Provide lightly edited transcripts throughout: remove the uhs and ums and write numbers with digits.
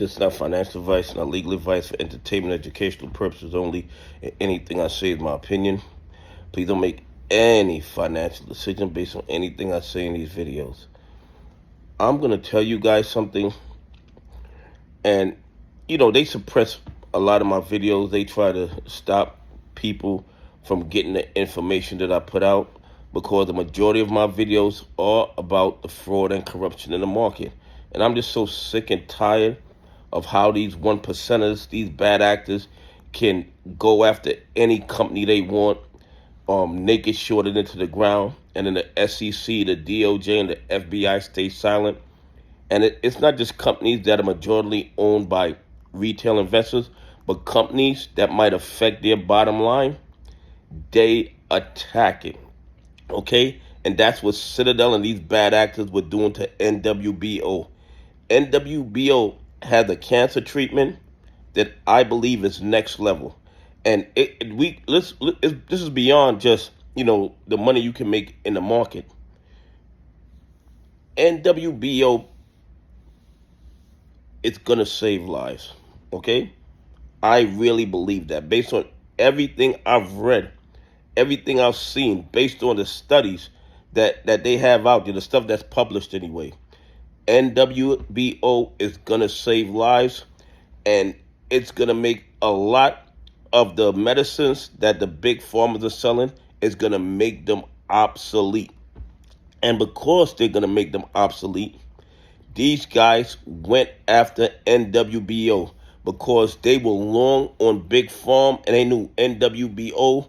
This is not financial advice, not legal advice, for entertainment, educational purposes only. And anything I say is my opinion. Please don't make any financial decision based on anything I say in these videos. I'm going to tell you guys something. And, they suppress a lot of my videos. They try to stop people from getting the information that I put out because the majority of my videos are about the fraud and corruption in the market. And I'm just so sick and tired of how these one percenters, these bad actors, can go after any company they want, naked shorted into the ground, and then the SEC, the DOJ, and the FBI stay silent. And it's not just companies that are majority owned by retail investors, but companies that might affect their bottom line, they attack it, okay? And that's what Citadel and these bad actors were doing to NWBO. NWBO had a cancer treatment that I believe is next level. And this is beyond just, the money you can make in the market. NWBO is going to save lives, okay? I really believe that based on everything I've read, everything I've seen, based on the studies that they have out there, the stuff that's published anyway. NWBO is going to save lives, and it's going to make a lot of the medicines that the big pharmas are selling, is going to make them obsolete. And because they're going to make them obsolete, these guys went after NWBO because they were long on Big Pharma, and they knew NWBO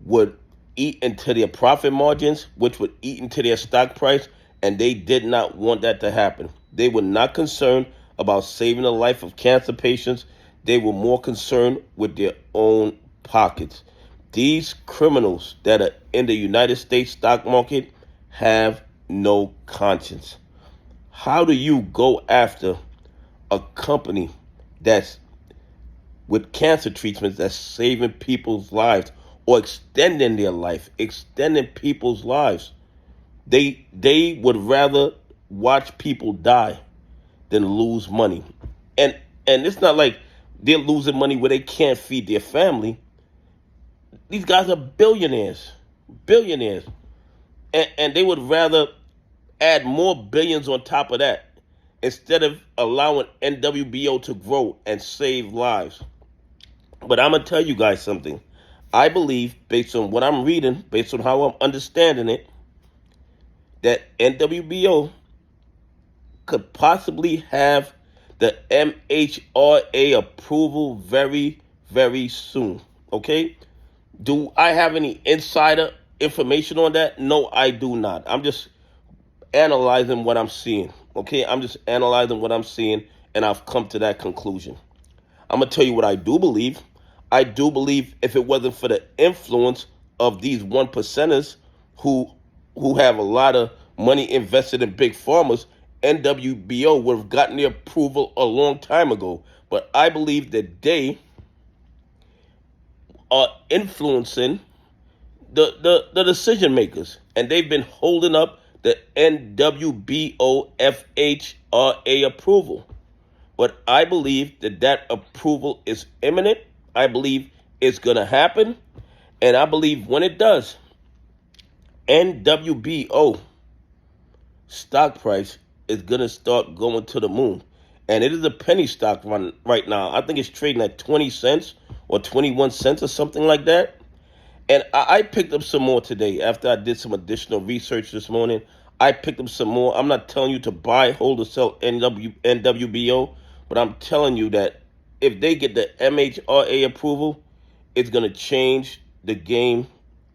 would eat into their profit margins, which would eat into their stock price, and they did not want that to happen. They were not concerned about saving the life of cancer patients. They were more concerned with their own pockets. These criminals that are in the United States stock market have no conscience. How do you go after a company that's with cancer treatments that's saving people's lives or extending their life, extending people's lives? They would rather watch people die than lose money. And it's not like they're losing money where they can't feed their family. These guys are billionaires. And they would rather add more billions on top of that instead of allowing NWBO to grow and save lives. But I'm going to tell you guys something. I believe, based on what I'm reading, based on how I'm understanding it, that NWBO could possibly have the MHRA approval very, very soon, okay? Do I have any insider information on that? No, I do not. I'm just analyzing what I'm seeing, okay? I'm just analyzing what I'm seeing, and I've come to that conclusion. I'm going to tell you what I do believe. I do believe if it wasn't for the influence of these one percenters who have a lot of money invested in big pharmas, NWBO would have gotten the approval a long time ago. But I believe that they are influencing the decision makers, and they've been holding up the NWBO MHRA approval. But I believe that approval is imminent. I believe it's going to happen. And I believe when it does, NWBO stock price is going to start going to the moon. And it is a penny stock run right now. I think it's trading at 20 cents or 21 cents or something like that. And I picked up some more today after I did some additional research this morning. I picked up some more. I'm not telling you to buy, hold, or sell NWBO, but I'm telling you that if they get the MHRA approval, it's going to change the game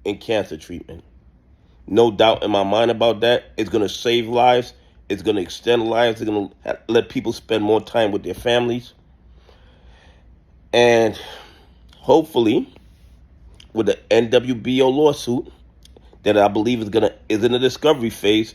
in cancer treatment. No doubt in my mind about that. It's going to save lives. It's going to extend lives. It's going to let people spend more time with their families. And hopefully, with the NWBO lawsuit that I believe is in the discovery phase,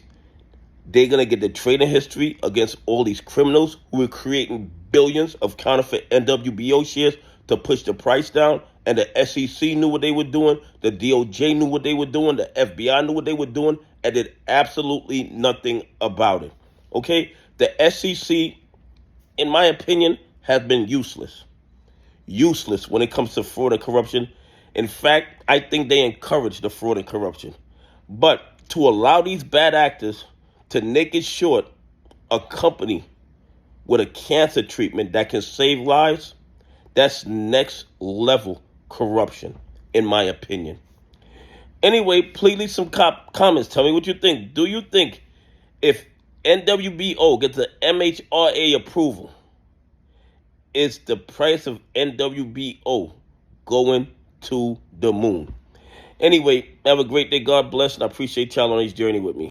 they're going to get the trading history against all these criminals who are creating billions of counterfeit NWBO shares to push the price down. And the SEC knew what they were doing. The DOJ knew what they were doing. The FBI knew what they were doing and did absolutely nothing about it. Okay? The SEC in my opinion, has been useless. Useless when it comes to fraud and corruption. In fact, I think they encourage the fraud and corruption. But to allow these bad actors to naked short a company with a cancer treatment that can save lives, that's next level corruption, in my opinion. Anyway, please leave some comments. Tell me what you think. Do you think if NWBO gets the MHRA approval, is the price of NWBO going to the moon? Anyway, have a great day. God bless, and I appreciate y'all on this journey with me.